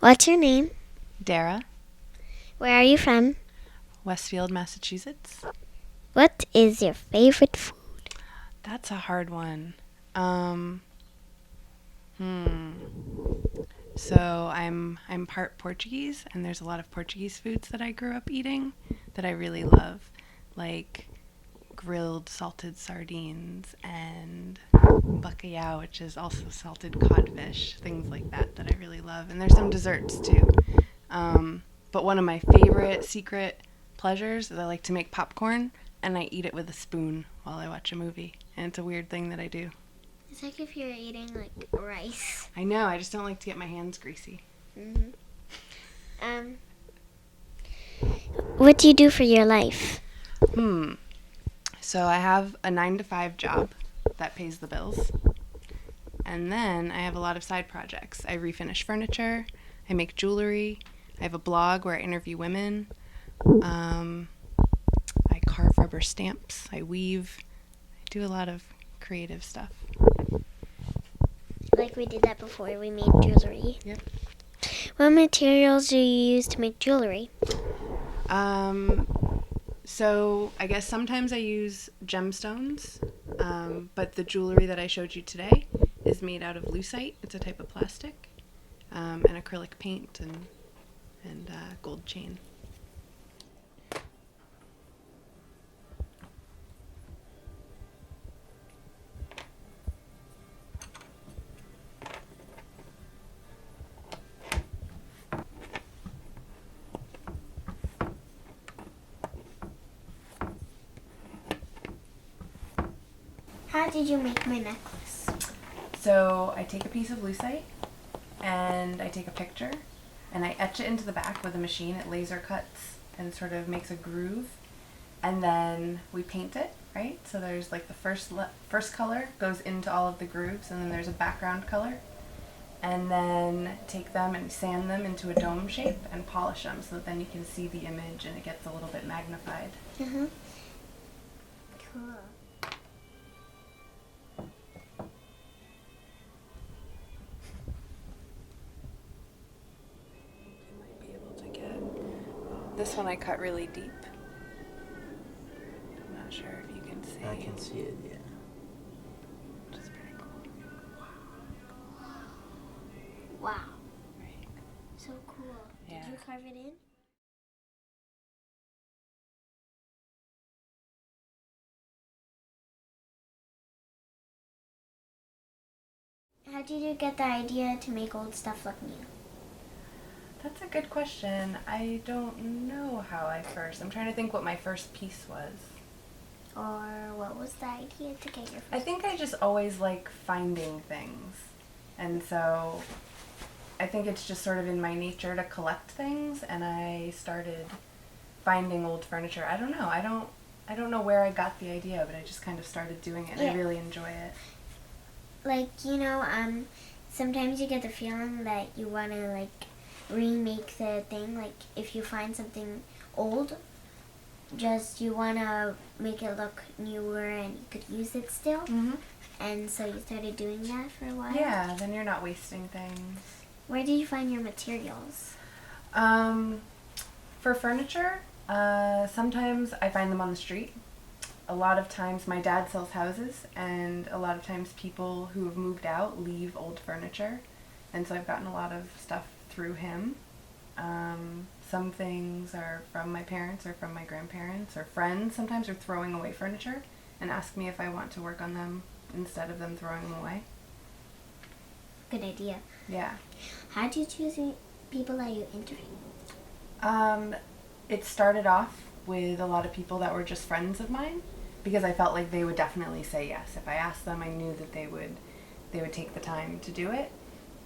What's your name? Dara, Where are you from? Westfield, Massachusetts. What is your favorite food? That's a hard one. Um, hmm. So I'm part Portuguese, and there's a lot of Portuguese foods that I grew up eating that I really love, like grilled salted sardines and bacalhau, which is also salted codfish, things like that I really love. And there's some desserts too. But one of my favorite secret pleasures is I like to make popcorn and I eat it with a spoon while I watch a movie. And it's a weird thing that I do. It's like if you're eating like rice. I know, I just don't like to get my hands greasy. What do you do for your life? So I have a 9 to 5 job that pays the bills. And then I have a lot of side projects. I refinish furniture, I make jewelry, I have a blog where I interview women, I carve rubber stamps, I weave, I do a lot of creative stuff. Like we did that before, we made jewelry. Yep. What materials do you use to make jewelry? So I guess sometimes I use gemstones, but the jewelry that I showed you today is made out of lucite. It's a type of plastic, and acrylic paint and gold chain. How did you make my necklace? So I take a piece of lucite and I take a picture and I etch it into the back with a machine. It laser cuts and sort of makes a groove, and then we paint it, right? So there's like the first color goes into all of the grooves, and then there's a background color, and then take them and sand them into a dome shape and polish them so that then you can see the image and it gets a little bit magnified. Cool. This one I cut really deep. I'm not sure if you can see. I can see it, yeah. Which is pretty cool. Wow. Right. So cool. Yeah. Did you carve it in? How did you get the idea to make old stuff look new? That's a good question. I don't know how I'm trying to think what my first piece was. Or what was the idea to get your first? I think I just always like finding things. And so I think it's just sort of in my nature to collect things, and I started finding old furniture. I don't know. I don't know where I got the idea, but I just kind of started doing it and I really enjoy it. Like, sometimes you get the feeling that you want to like remake the thing. Like if you find something old, just you want to make it look newer and you could use it still. And so you started doing that for a while. Yeah, then you're not wasting things. Where did you find your materials? For furniture, sometimes I find them on the street. A lot of times my dad sells houses, and a lot of times people who have moved out leave old furniture, and so I've gotten a lot of stuff through him. Some things are from my parents or from my grandparents or friends. Sometimes are throwing away furniture and ask me if I want to work on them instead of them throwing them away. Good idea. Yeah. How do you choose people that you interview? It started off with a lot of people that were just friends of mine, because I felt like they would definitely say yes. If I asked them, I knew that they would take the time to do it.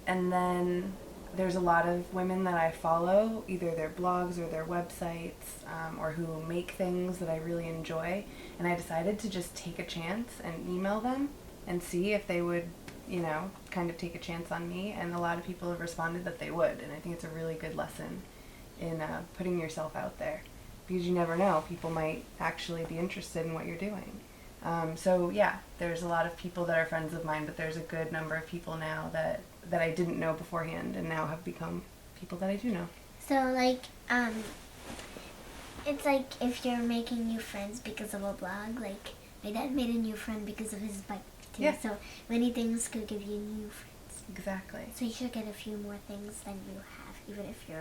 And then there's a lot of women that I follow, either their blogs or their websites, or who make things that I really enjoy. And I decided to just take a chance and email them and see if they would, kind of take a chance on me. And a lot of people have responded that they would. And I think it's a really good lesson in putting yourself out there, because you never know. People might actually be interested in what you're doing. So yeah, there's a lot of people that are friends of mine, but there's a good number of people now that I didn't know beforehand and now have become people that I do know. So, like, it's like if you're making new friends because of a blog, like, my dad made a new friend because of his bike, too. Yeah. So, many things could give you new friends. Exactly. So, you should get a few more things than you have, even if you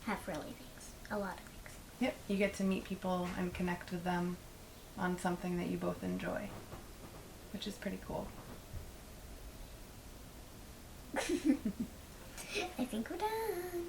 have really things. A lot of things. Yep, you get to meet people and connect with them on something that you both enjoy, which is pretty cool. I think we're done.